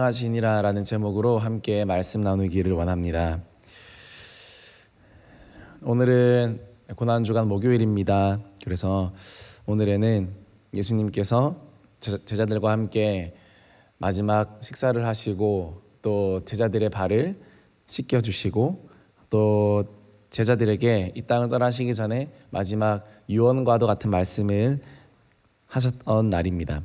하시니라라는 제목으로 함께 말씀 나누기를 원합니다. 오늘은 고난주간 목요일입니다. 그래서 오늘에는 예수님께서 제자들과 함께 마지막 식사를 하시고 또 제자들의 발을 씻겨주시고 또 제자들에게 이 땅을 떠나시기 전에 마지막 유언과도 같은 말씀을 하셨던 날입니다.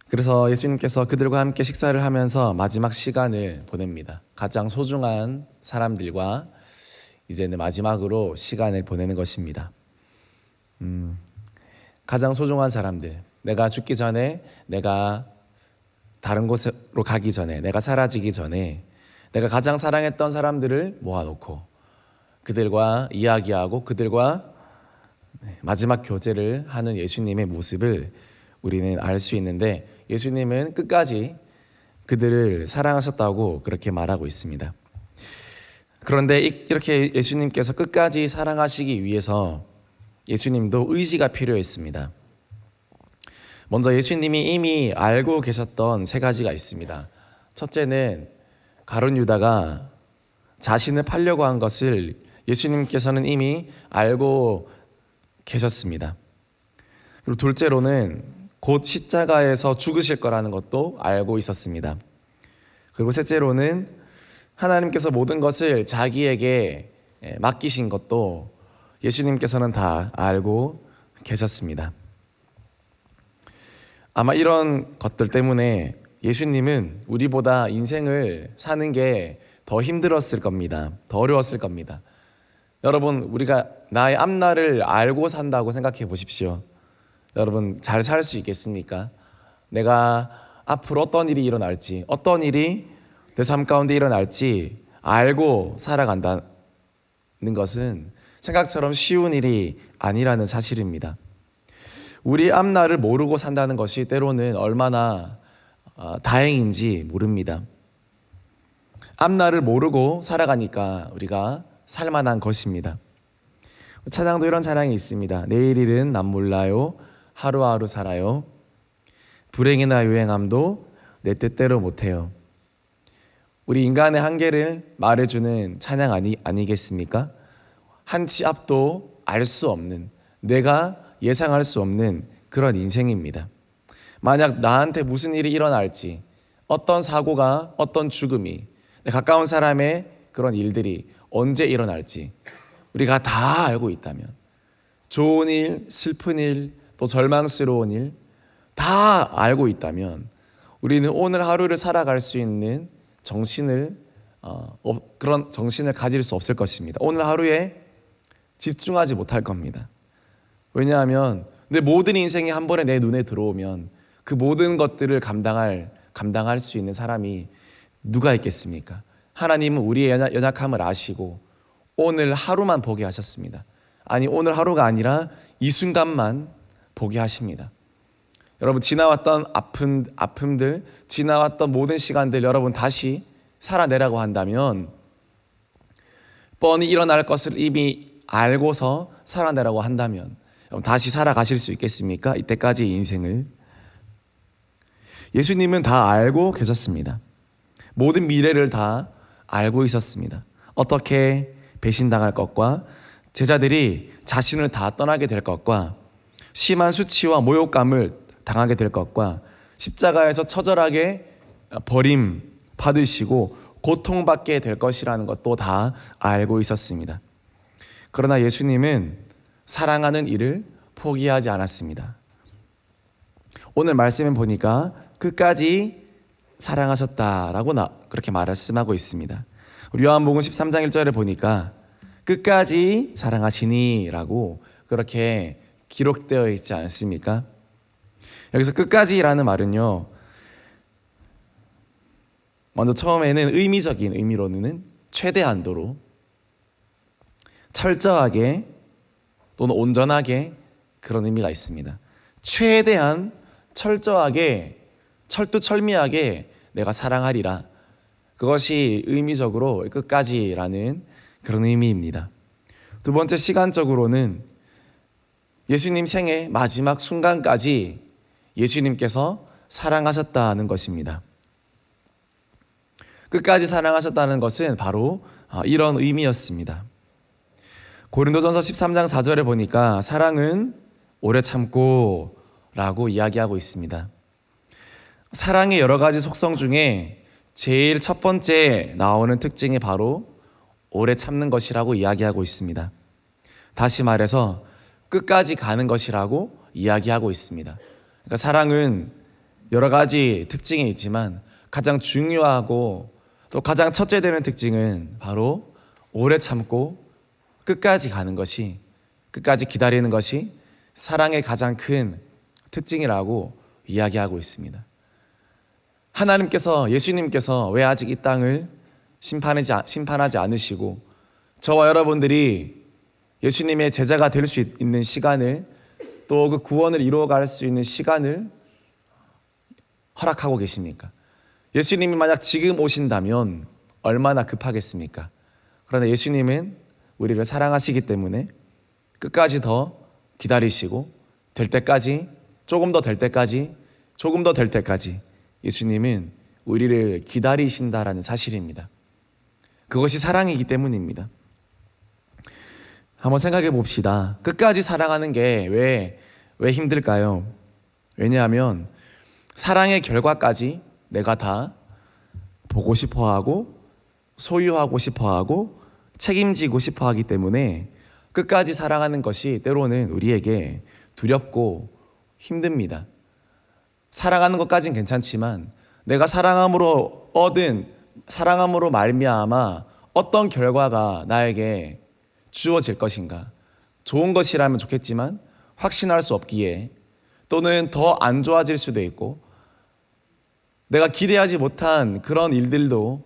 그래서 예수님께서 그들과 함께 식사를 하면서 마지막 시간을 보냅니다. 가장 소중한 사람들과 이제는 마지막으로 시간을 보내는 것입니다. 가장 소중한 사람들, 내가 죽기 전에, 내가 다른 곳으로 가기 전에, 내가 사라지기 전에 내가 가장 사랑했던 사람들을 모아놓고 그들과 이야기하고 그들과 마지막 교제를 하는 예수님의 모습을 우리는 알 수 있는데, 예수님은 끝까지 그들을 사랑하셨다고 그렇게 말하고 있습니다. 그런데 이렇게 예수님께서 끝까지 사랑하시기 위해서 예수님도 의지가 필요했습니다. 먼저 예수님이 이미 알고 계셨던 세 가지가 있습니다. 첫째는 가룟 유다가 자신을 팔려고 한 것을 예수님께서는 이미 알고 계셨습니다. 그리고 둘째로는 곧 십자가에서 죽으실 거라는 것도 알고 있었습니다. 그리고 셋째로는 하나님께서 모든 것을 자기에게 맡기신 것도 예수님께서는 다 알고 계셨습니다. 아마 이런 것들 때문에 예수님은 우리보다 인생을 사는 게 더 힘들었을 겁니다. 더 어려웠을 겁니다. 여러분, 우리가 나의 앞날을 알고 산다고 생각해 보십시오. 여러분, 잘 살 수 있겠습니까? 내가 앞으로 어떤 일이 일어날지, 어떤 일이 내 삶 가운데 일어날지 알고 살아간다는 것은 생각처럼 쉬운 일이 아니라는 사실입니다. 우리 앞날을 모르고 산다는 것이 때로는 얼마나 다행인지 모릅니다. 앞날을 모르고 살아가니까 우리가 살만한 것입니다. 찬양도 이런 찬양이 있습니다. 내일 일은 난 몰라요. 하루하루 살아요. 불행이나 유행함도 내 뜻대로 못해요. 우리 인간의 한계를 말해주는 찬양 아니겠습니까? 한 치 앞도 알 수 없는, 내가 예상할 수 없는 그런 인생입니다. 만약 나한테 무슨 일이 일어날지, 어떤 사고가, 어떤 죽음이, 내 가까운 사람의 그런 일들이 언제 일어날지 우리가 다 알고 있다면, 좋은 일, 슬픈 일, 또 절망스러운 일 다 알고 있다면 우리는 오늘 하루를 살아갈 수 있는 그런 정신을 가질 수 없을 것입니다. 오늘 하루에 집중하지 못할 겁니다. 왜냐하면 내 모든 인생이 한 번에 내 눈에 들어오면 그 모든 것들을 감당할 수 있는 사람이 누가 있겠습니까? 하나님은 우리의 연약함을 아시고 오늘 하루만 보게 하셨습니다. 아니, 오늘 하루가 아니라 이 순간만 보게 하십니다. 여러분, 지나왔던 아픔들, 지나왔던 모든 시간들 여러분 다시 살아내라고 한다면, 뻔히 일어날 것을 이미 알고서 살아내라고 한다면 다시 살아가실 수 있겠습니까? 이때까지 인생을. 예수님은 다 알고 계셨습니다. 모든 미래를 다 알고 있었습니다. 어떻게 배신당할 것과 제자들이 자신을 다 떠나게 될 것과 심한 수치와 모욕감을 당하게 될 것과 십자가에서 처절하게 버림 받으시고 고통받게 될 것이라는 것도 다 알고 있었습니다. 그러나 예수님은 사랑하는 이를 포기하지 않았습니다. 오늘 말씀을 보니까 끝까지 사랑하셨다라고 그렇게 말씀하고 있습니다. 우리 요한복음 13장 1절을 보니까 끝까지 사랑하시니 라고 그렇게 기록되어 있지 않습니까? 여기서 끝까지라는 말은요, 먼저 처음에는 의미적인 의미로는 최대한도로 철저하게 또는 온전하게 그런 의미가 있습니다. 최대한 철저하게 철두철미하게 내가 사랑하리라, 그것이 의미적으로 끝까지라는 그런 의미입니다. 두 번째, 시간적으로는 예수님 생애 마지막 순간까지 예수님께서 사랑하셨다는 것입니다. 끝까지 사랑하셨다는 것은 바로 이런 의미였습니다. 고린도전서 13장 4절에 보니까 사랑은 오래 참고 라고 이야기하고 있습니다. 사랑의 여러 가지 속성 중에 제일 첫 번째 나오는 특징이 바로 오래 참는 것이라고 이야기하고 있습니다. 다시 말해서 끝까지 가는 것이라고 이야기하고 있습니다. 그러니까 사랑은 여러 가지 특징이 있지만 가장 중요하고 또 가장 첫째 되는 특징은 바로 오래 참고 끝까지 가는 것이, 끝까지 기다리는 것이 사랑의 가장 큰 특징이라고 이야기하고 있습니다. 하나님께서, 예수님께서 왜 아직 이 땅을 심판하지 않으시고 저와 여러분들이 예수님의 제자가 될 수 있는 시간을, 또 그 구원을 이루어갈 수 있는 시간을 허락하고 계십니까? 예수님이 만약 지금 오신다면 얼마나 급하겠습니까? 그러나 예수님은 우리를 사랑하시기 때문에 끝까지 더 기다리시고 될 때까지, 조금 더 될 때까지, 조금 더 될 때까지 예수님은 우리를 기다리신다라는 사실입니다. 그것이 사랑이기 때문입니다. 한번 생각해 봅시다. 끝까지 사랑하는 게 왜 힘들까요? 왜냐하면 사랑의 결과까지 내가 다 보고 싶어 하고 소유하고 싶어 하고 책임지고 싶어 하기 때문에 끝까지 사랑하는 것이 때로는 우리에게 두렵고 힘듭니다. 사랑하는 것까진 괜찮지만 내가 사랑함으로 말미암아 어떤 결과가 나에게 주어질 것인가, 좋은 것이라면 좋겠지만 확신할 수 없기에, 또는 더 안 좋아질 수도 있고 내가 기대하지 못한 그런 일들도,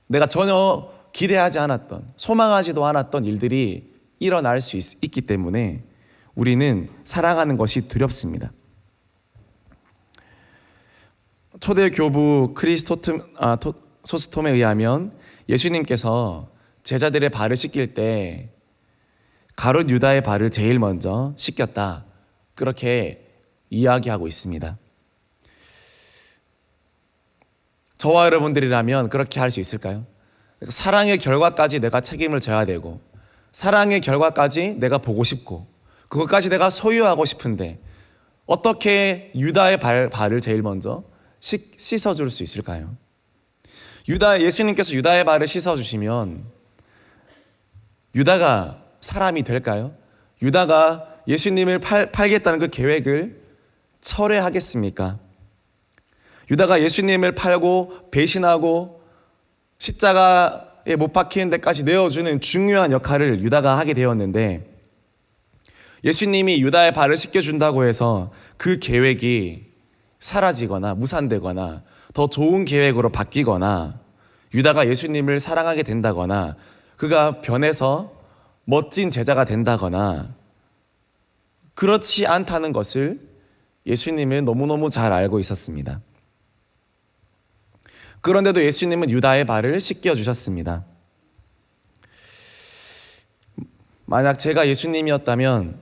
내가 전혀 기대하지 않았던, 소망하지도 않았던 일들이 일어날 수 있기 때문에 우리는 사랑하는 것이 두렵습니다. 초대 교부 소스톰에 의하면 예수님께서 제자들의 발을 씻길 때 가룟 유다의 발을 제일 먼저 씻겼다, 그렇게 이야기하고 있습니다. 저와 여러분들이라면 그렇게 할 수 있을까요? 사랑의 결과까지 내가 책임을 져야 되고, 사랑의 결과까지 내가 보고 싶고, 그것까지 내가 소유하고 싶은데 어떻게 유다의 발을 제일 먼저 씻어줄 수 있을까요? 예수님께서 유다의 발을 씻어주시면 유다가 사람이 될까요? 유다가 예수님을 팔겠다는 그 계획을 철회하겠습니까? 유다가 예수님을 팔고 배신하고 십자가에 못 박히는 데까지 내어주는 중요한 역할을 유다가 하게 되었는데, 예수님이 유다의 발을 씻겨준다고 해서 그 계획이 사라지거나 무산되거나 더 좋은 계획으로 바뀌거나 유다가 예수님을 사랑하게 된다거나 그가 변해서 멋진 제자가 된다거나 그렇지 않다는 것을 예수님은 너무너무 잘 알고 있었습니다. 그런데도 예수님은 유다의 발을 씻겨주셨습니다. 만약 제가 예수님이었다면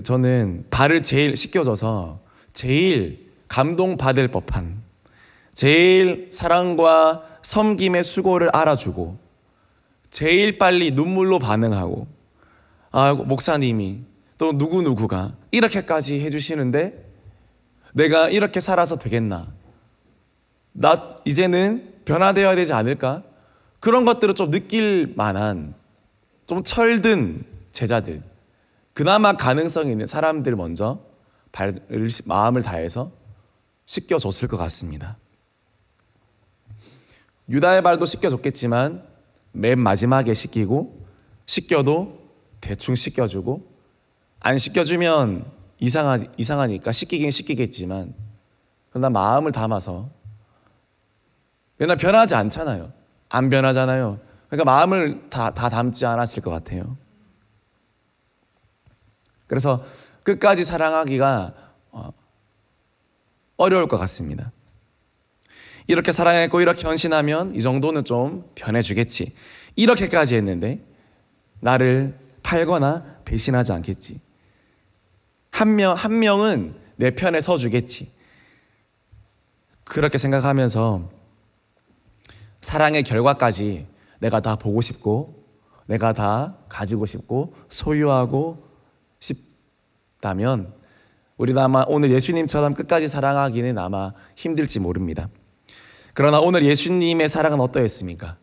저는 발을 제일 씻겨줘서 제일 감동받을 법한, 제일 사랑과 섬김의 수고를 알아주고 제일 빨리 눈물로 반응하고, 목사님이 또 누구누구가 이렇게까지 해주시는데 내가 이렇게 살아서 되겠나, 나 이제는 변화되어야 되지 않을까, 그런 것들을 좀 느낄 만한 좀 철든 제자들, 그나마 가능성이 있는 사람들 먼저 마음을 다해서 씻겨줬을 것 같습니다. 유다의 발도 씻겨줬겠지만 맨 마지막에 씻겨도 대충 씻겨주고, 안 씻겨주면 이상하니까 씻기긴 씻기겠지만 그러나 마음을 담아서, 왜냐면 변하지 않잖아요. 안 변하잖아요. 그러니까 마음을 다 담지 않았을 것 같아요. 그래서 끝까지 사랑하기가 어려울 것 같습니다. 이렇게 사랑했고 이렇게 헌신하면 이 정도는 좀 변해주겠지, 이렇게까지 했는데 나를 팔거나 배신하지 않겠지, 한 명은 내 편에 서주겠지, 그렇게 생각하면서 사랑의 결과까지 내가 다 보고 싶고 내가 다 가지고 싶고 소유하고 싶다면 우리도 아마 오늘 예수님처럼 끝까지 사랑하기는 아마 힘들지 모릅니다. 그러나 오늘 예수님의 사랑은 어떠했습니까?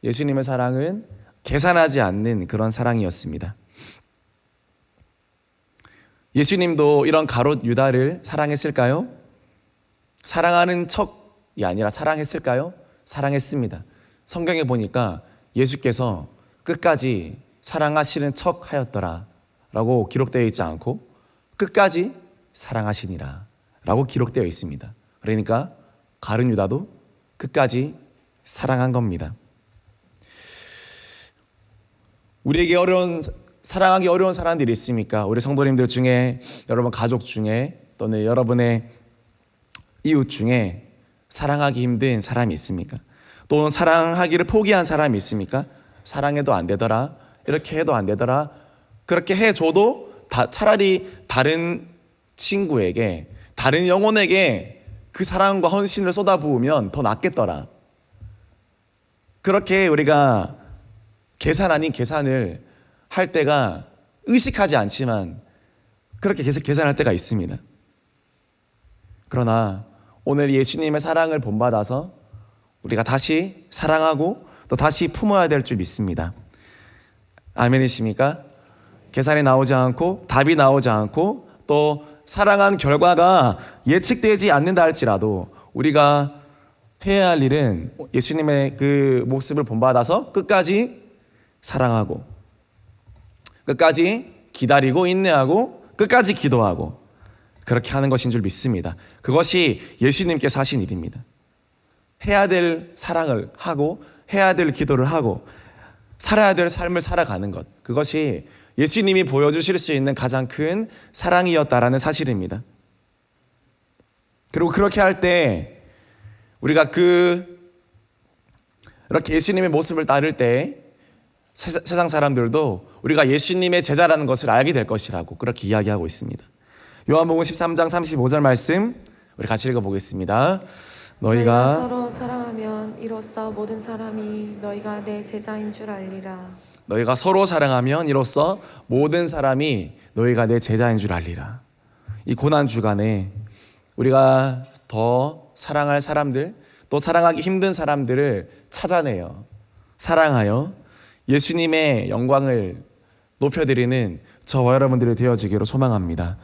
예수님의 사랑은 계산하지 않는 그런 사랑이었습니다. 예수님도 이런 가롯 유다를 사랑했을까요? 사랑하는 척이 아니라 사랑했을까요? 사랑했습니다. 성경에 보니까 예수께서 끝까지 사랑하시는 척 하였더라 라고 기록되어 있지 않고 끝까지 사랑하시니라 라고 기록되어 있습니다. 그러니까 가룟 유다도 끝까지 사랑한 겁니다. 우리에게 사랑하기 어려운 사람들이 있습니까? 우리 성도님들 중에, 여러분 가족 중에, 또는 여러분의 이웃 중에 사랑하기 힘든 사람이 있습니까? 또는 사랑하기를 포기한 사람이 있습니까? 사랑해도 안 되더라, 이렇게 해도 안 되더라, 그렇게 해줘도 차라리 다른 친구에게, 다른 영혼에게 그 사랑과 헌신을 쏟아부으면 더 낫겠더라. 그렇게 우리가 계산 아닌 계산을 할 때가, 의식하지 않지만 그렇게 계속 계산할 때가 있습니다. 그러나 오늘 예수님의 사랑을 본받아서 우리가 다시 사랑하고 또 다시 품어야 될 줄 믿습니다. 아멘이십니까? 계산이 나오지 않고 답이 나오지 않고 또 사랑한 결과가 예측되지 않는다 할지라도 우리가 해야 할 일은 예수님의 그 모습을 본받아서 끝까지 사랑하고 끝까지 기다리고 인내하고 끝까지 기도하고 그렇게 하는 것인 줄 믿습니다. 그것이 예수님께서 하신 일입니다. 해야 될 사랑을 하고 해야 될 기도를 하고 살아야 될 삶을 살아가는 것, 그것이 예수님이 보여주실 수 있는 가장 큰 사랑이었다라는 사실입니다. 그리고 그렇게 할 때 우리가 이렇게 예수님의 모습을 따를 때 세상 사람들도 우리가 예수님의 제자라는 것을 알게 될 것이라고 그렇게 이야기하고 있습니다. 요한복음 13장 35절 말씀 우리 같이 읽어보겠습니다. 너희가 서로 사랑하면 이로써 모든 사람이 너희가 내 제자인 줄 알리라. 너희가 서로 사랑하면 이로써 모든 사람이 너희가 내 제자인 줄 알리라. 이 고난 주간에 우리가 더 사랑할 사람들, 또 사랑하기 힘든 사람들을 찾아내요. 사랑하여 예수님의 영광을 높여드리는 저와 여러분들이 되어지기로 소망합니다.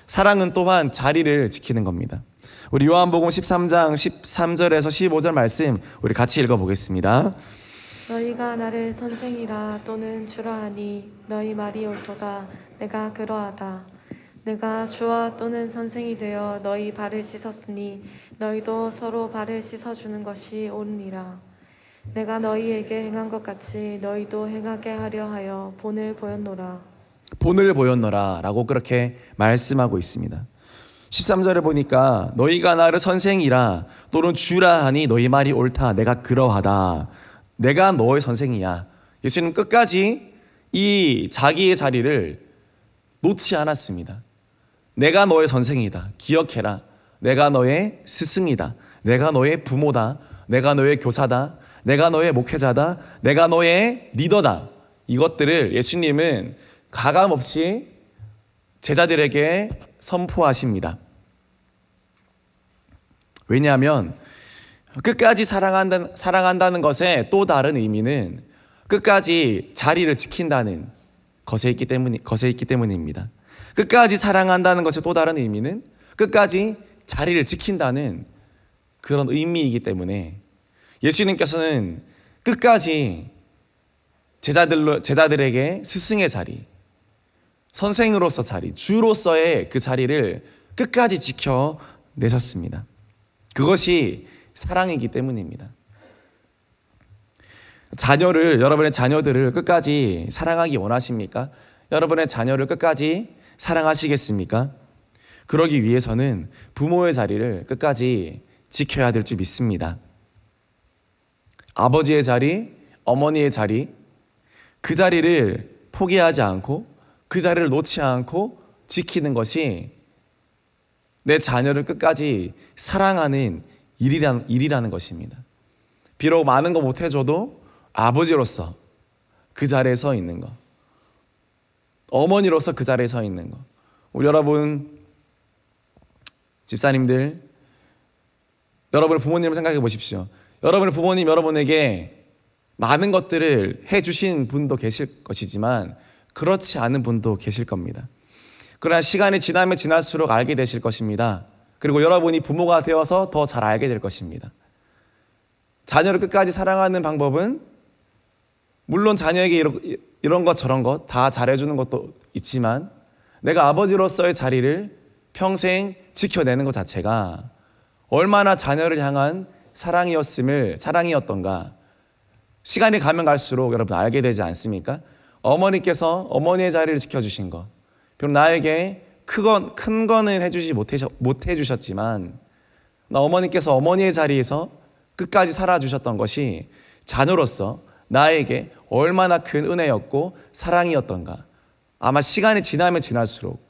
사랑은 또한 자리를 지키는 겁니다. 우리 요한복음 13장 13절에서 15절 말씀 우리 같이 읽어보겠습니다. 너희가 나를 선생이라 또는 주라 하니 너희 말이 옳도다. 내가 그러하다. 내가 주와 또는 선생이 되어 너희 발을 씻었으니 너희도 서로 발을 씻어주는 것이 옳으니라. 내가 너희에게 행한 것 같이 너희도 행하게 하려 하여 본을 보였노라. 본을 보였노라 라고 그렇게 말씀하고 있습니다. 13절에 보니까 너희가 나를 선생이라 또는 주라 하니 너희 말이 옳다. 내가 그러하다. 내가 너의 선생이야. 예수님 끝까지 이 자기의 자리를 놓지 않았습니다. 내가 너의 선생이다. 기억해라. 내가 너의 스승이다. 내가 너의 부모다. 내가 너의 교사다. 내가 너의 목회자다. 내가 너의 리더다. 이것들을 예수님은 가감없이 제자들에게 선포하십니다. 왜냐하면 끝까지 사랑한다는 것의 또 다른 의미는 끝까지 자리를 지킨다는 것에 있기 때문입니다. 끝까지 사랑한다는 것의 또 다른 의미는 끝까지 자리를 지킨다는 그런 의미이기 때문에 예수님께서는 끝까지 제자들에게 스승의 자리, 선생으로서 자리, 주로서의 그 자리를 끝까지 지켜내셨습니다. 그것이 사랑이기 때문입니다. 여러분의 자녀들을 끝까지 사랑하기 원하십니까? 여러분의 자녀를 끝까지 사랑하시겠습니까? 그러기 위해서는 부모의 자리를 끝까지 지켜야 될 줄 믿습니다. 아버지의 자리, 어머니의 자리, 그 자리를 포기하지 않고 그 자리를 놓지 않고 지키는 것이 내 자녀를 끝까지 사랑하는 일이라는 것입니다. 비록 많은 거 못해줘도 아버지로서 그 자리에 서 있는 거, 어머니로서 그 자리에 서 있는 거. 우리 여러분 집사님들, 여러분의 부모님을 생각해 보십시오. 여러분의 부모님 여러분에게 많은 것들을 해주신 분도 계실 것이지만 그렇지 않은 분도 계실 겁니다. 그러나 시간이 지나면 지날수록 알게 되실 것입니다. 그리고 여러분이 부모가 되어서 더 잘 알게 될 것입니다. 자녀를 끝까지 사랑하는 방법은 물론 자녀에게 이런 것 저런 것 다 잘해주는 것도 있지만 내가 아버지로서의 자리를 평생 지켜내는 것 자체가 얼마나 자녀를 향한 사랑이었던가 시간이 가면 갈수록 여러분 알게 되지 않습니까? 어머니께서 어머니의 자리를 지켜주신 것, 비록 나에게 큰 거는 못해주셨지만 어머니께서 어머니의 자리에서 끝까지 살아주셨던 것이 자녀로서 나에게 얼마나 큰 은혜였고 사랑이었던가 아마 시간이 지나면 지날수록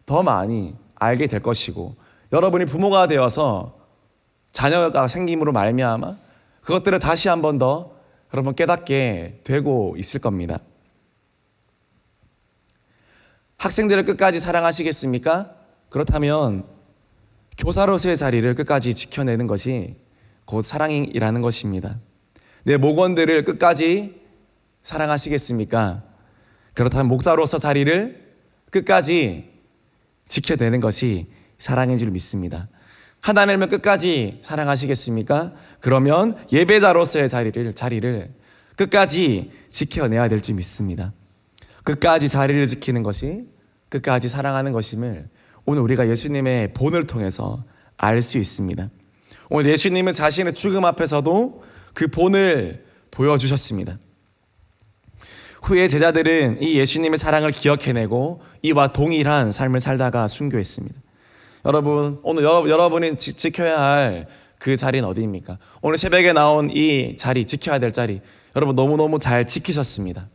더 많이 알게 될 것이고 여러분이 부모가 되어서 자녀가 생김으로 말미암아 그것들을 다시 한 번 더 여러분 깨닫게 되고 있을 겁니다. 학생들을 끝까지 사랑하시겠습니까? 그렇다면 교사로서의 자리를 끝까지 지켜내는 것이 곧 사랑이라는 것입니다. 내 목원들을 끝까지 사랑하시겠습니까? 그렇다면 목사로서 자리를 끝까지 지켜내는 것이 사랑인 줄 믿습니다. 하나님을 끝까지 사랑하시겠습니까? 그러면 예배자로서의 자리를 끝까지 지켜내야 될 줄 믿습니다. 끝까지 자리를 지키는 것이 끝까지 사랑하는 것임을 오늘 우리가 예수님의 본을 통해서 알 수 있습니다. 오늘 예수님은 자신의 죽음 앞에서도 그 본을 보여주셨습니다. 후에 제자들은 이 예수님의 사랑을 기억해내고 이와 동일한 삶을 살다가 순교했습니다. 여러분, 오늘 여러분이 지켜야 할 그 자리는 어디입니까? 오늘 새벽에 나온 이 자리, 지켜야 될 자리, 여러분 너무너무 잘 지키셨습니다.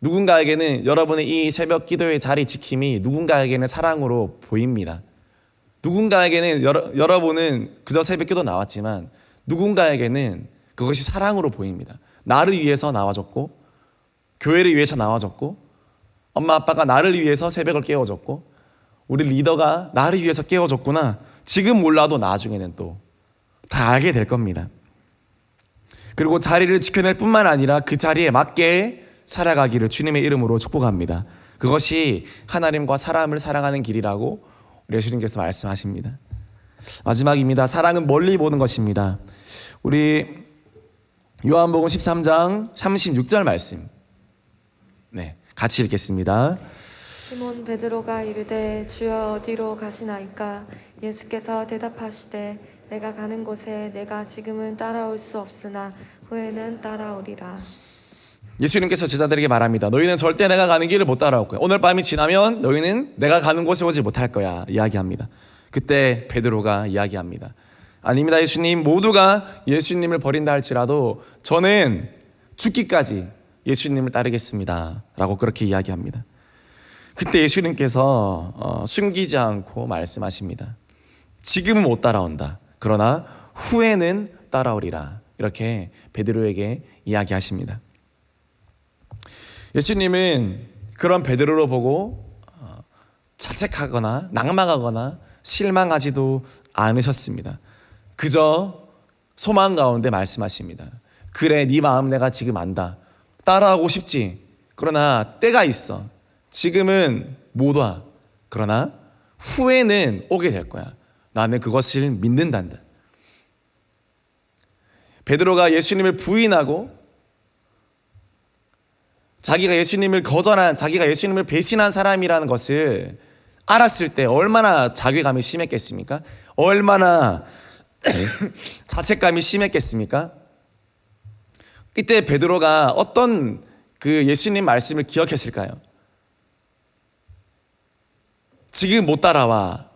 누군가에게는 여러분의 이 새벽 기도의 자리 지킴이 누군가에게는 사랑으로 보입니다. 누군가에게는 여러분은 그저 새벽 기도 나왔지만 누군가에게는 그것이 사랑으로 보입니다. 나를 위해서 나와줬고 교회를 위해서 나와줬고 엄마 아빠가 나를 위해서 새벽을 깨워줬고 우리 리더가 나를 위해서 깨워줬구나. 지금 몰라도 나중에는 또 다 알게 될 겁니다. 그리고 자리를 지켜낼 뿐만 아니라 그 자리에 맞게 살아가기를 주님의 이름으로 축복합니다. 그것이 하나님과 사람을 사랑하는 길이라고 우리 예수님께서 말씀하십니다. 마지막입니다. 사랑은 멀리 보는 것입니다. 우리 요한복음 13장 36절 말씀 같이 읽겠습니다. 시몬 베드로가 이르되 주여 어디로 가시나이까? 예수께서 대답하시되 내가 가는 곳에 내가 지금은 따라올 수 없으나 후에는 따라오리라. 예수님께서 제자들에게 말합니다. 너희는 절대 내가 가는 길을 못 따라올 거야. 오늘 밤이 지나면 너희는 내가 가는 곳에 오지 못할 거야. 이야기합니다. 그때 베드로가 이야기합니다. 아닙니다. 예수님, 모두가 예수님을 버린다 할지라도 저는 죽기까지 예수님을 따르겠습니다 라고 그렇게 이야기합니다. 그때 예수님께서 숨기지 않고 말씀하십니다. 지금은 못 따라온다. 그러나 후에는 따라오리라. 이렇게 베드로에게 이야기하십니다. 예수님은 그런 베드로를 보고 자책하거나 낭망하거나 실망하지도 않으셨습니다. 그저 소망 가운데 말씀하십니다. 그래, 네 마음 내가 지금 안다. 따라하고 싶지. 그러나 때가 있어. 지금은 못 와. 그러나 후에는 오게 될 거야. 나는 그것을 믿는단다. 베드로가 예수님을 부인하고 자기가 예수님을 거절한, 자기가 예수님을 배신한 사람이라는 것을 알았을 때 얼마나 자괴감이 심했겠습니까? 얼마나 자책감이 심했겠습니까? 이때 베드로가 어떤 그 예수님 말씀을 기억했을까요? 지금 못 따라와.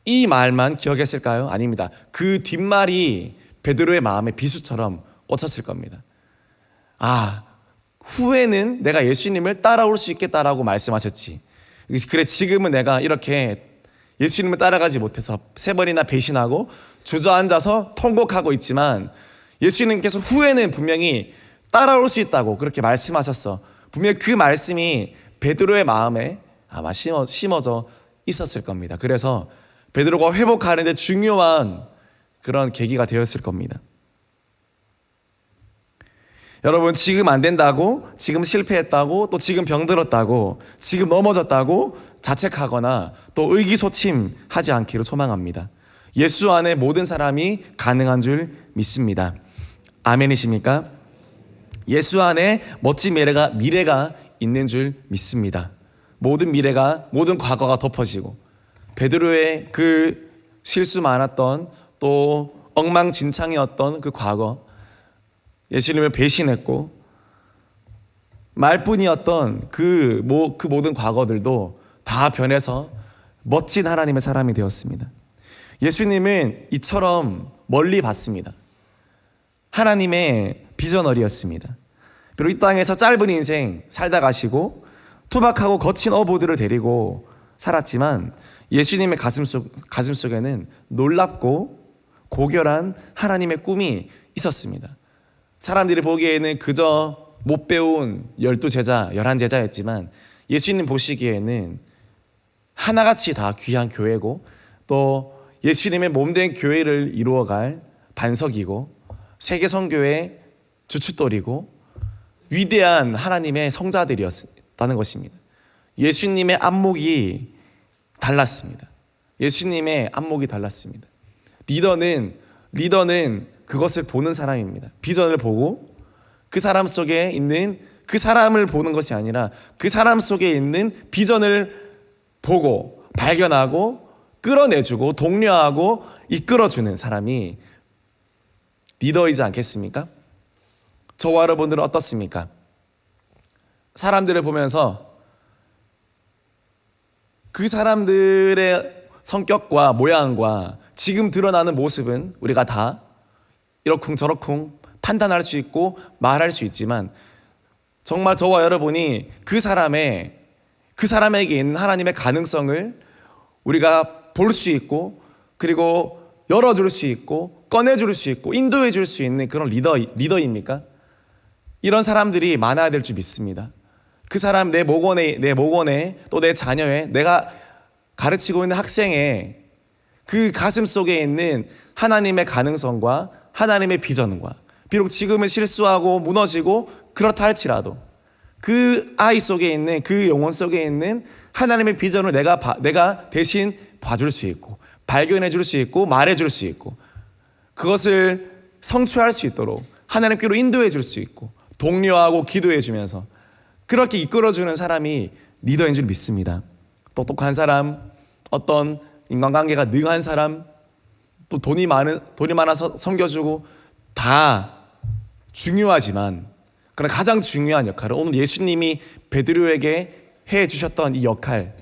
이 말만 기억했을까요? 아닙니다. 그 뒷말이 베드로의 마음에 비수처럼 꽂혔을 겁니다. 후에는 내가 예수님을 따라올 수 있겠다라고 말씀하셨지. 그래, 지금은 내가 이렇게 예수님을 따라가지 못해서 3번이나 배신하고 주저앉아서 통곡하고 있지만 예수님께서 후에는 분명히 따라올 수 있다고 그렇게 말씀하셨어. 분명히 그 말씀이 베드로의 마음에 아마 심어져 있었을 겁니다. 그래서 베드로가 회복하는 데 중요한 그런 계기가 되었을 겁니다. 여러분, 지금 안 된다고, 지금 실패했다고, 또 지금 병들었다고, 지금 넘어졌다고 자책하거나 또 의기소침하지 않기를 소망합니다. 예수 안에 모든 사람이 가능한 줄 믿습니다. 아멘이십니까? 예수 안에 멋진 미래가 있는 줄 믿습니다. 모든 미래가, 모든 과거가 덮어지고 베드로의 그 실수 많았던 또 엉망진창이었던 그 과거, 예수님을 배신했고 말뿐이었던 그 모든 과거들도 다 변해서 멋진 하나님의 사람이 되었습니다. 예수님은 이처럼 멀리 봤습니다. 하나님의 비전어리였습니다. 비록 이 땅에서 짧은 인생 살다 가시고 투박하고 거친 어부들을 데리고 살았지만 예수님의 가슴 속에는 놀랍고 고결한 하나님의 꿈이 있었습니다. 사람들이 보기에는 그저 못 배운 12제자, 11제자였지만 예수님 보시기에는 하나같이 다 귀한 교회고 또 예수님의 몸된 교회를 이루어갈 반석이고 세계선교의 주춧돌이고 위대한 하나님의 성자들이었다는 것입니다. 예수님의 안목이 달랐습니다. 예수님의 안목이 달랐습니다. 리더는 그것을 보는 사람입니다. 비전을 보고 그 사람 속에 있는 그 사람을 보는 것이 아니라 그 사람 속에 있는 비전을 보고 발견하고 끌어내주고 독려하고 이끌어주는 사람이 리더이지 않겠습니까? 저와 여러분들은 어떻습니까? 사람들을 보면서 그 사람들의 성격과 모양과 지금 드러나는 모습은 우리가 다 이러쿵저러쿵 판단할 수 있고 말할 수 있지만 정말 저와 여러분이 그 사람에게 있는 하나님의 가능성을 우리가 볼 수 있고 그리고 열어줄 수 있고 꺼내줄 수 있고 인도해 줄 수 있는 그런 리더입니까? 이런 사람들이 많아야 될 줄 믿습니다. 그 사람 내 목원에 또 내 자녀의 내가 가르치고 있는 학생의 그 가슴 속에 있는 하나님의 가능성과 하나님의 비전과 비록 지금은 실수하고 무너지고 그렇다 할지라도 그 아이 속에 있는 그 영혼 속에 있는 하나님의 비전을 내가 대신 봐줄 수 있고 발견해 줄 수 있고 말해 줄 수 있고 그것을 성취할 수 있도록 하나님께로 인도해 줄 수 있고 독려하고 기도해 주면서 그렇게 이끌어주는 사람이 리더인 줄 믿습니다. 똑똑한 사람, 어떤 인간관계가 능한 사람, 또 돈이 많아서 섬겨주고 다 중요하지만 그러나 가장 중요한 역할을 오늘 예수님이 베드로에게 해주셨던 이 역할,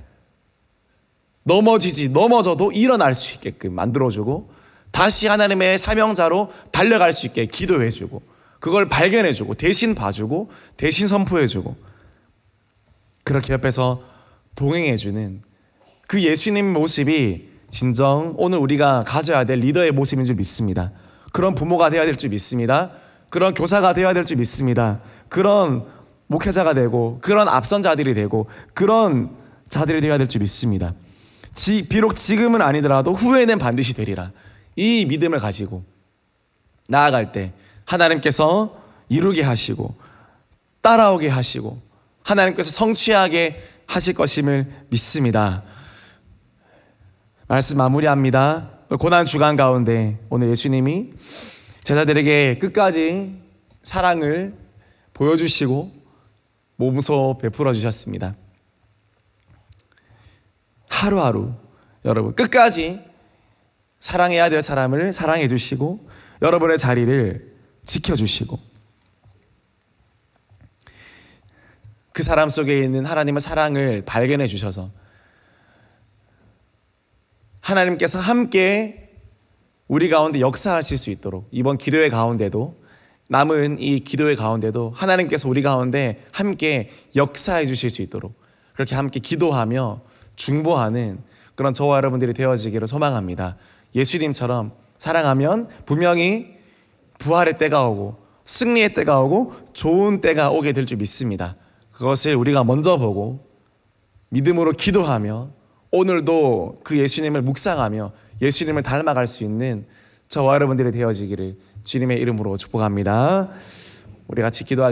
넘어져도 일어날 수 있게끔 만들어주고 다시 하나님의 사명자로 달려갈 수 있게 기도해주고 그걸 발견해주고 대신 봐주고 대신 선포해주고 그렇게 옆에서 동행해주는 그 예수님 모습이 진정 오늘 우리가 가져야 될 리더의 모습인 줄 믿습니다. 그런 부모가 되어야 될 줄 믿습니다. 그런 교사가 되어야 될 줄 믿습니다. 그런 목회자가 되고 그런 앞선 자들이 되고 그런 자들이 되어야 될 줄 믿습니다. 비록 지금은 아니더라도 후에는 반드시 되리라. 이 믿음을 가지고 나아갈 때 하나님께서 이루게 하시고 따라오게 하시고 하나님께서 성취하게 하실 것임을 믿습니다. 말씀 마무리합니다. 고난 주간 가운데 오늘 예수님이 제자들에게 끝까지 사랑을 보여주시고 몸소 베풀어 주셨습니다. 하루하루 여러분 끝까지 사랑해야 될 사람을 사랑해 주시고 여러분의 자리를 지켜주시고 그 사람 속에 있는 하나님의 사랑을 발견해 주셔서 하나님께서 함께 우리 가운데 역사하실 수 있도록 이번 기도회 가운데도 남은 이 기도회 가운데도 하나님께서 우리 가운데 함께 역사해 주실 수 있도록 그렇게 함께 기도하며 중보하는 그런 저와 여러분들이 되어지기를 소망합니다. 예수님처럼 사랑하면 분명히 부활의 때가 오고 승리의 때가 오고 좋은 때가 오게 될 줄 믿습니다. 그것을 우리가 먼저 보고 믿음으로 기도하며 오늘도 그 예수님을 묵상하며 예수님을 닮아갈 수 있는 저와 여러분들이 되어지기를 주님의 이름으로 축복합니다. 우리 같이 기도하겠습니다.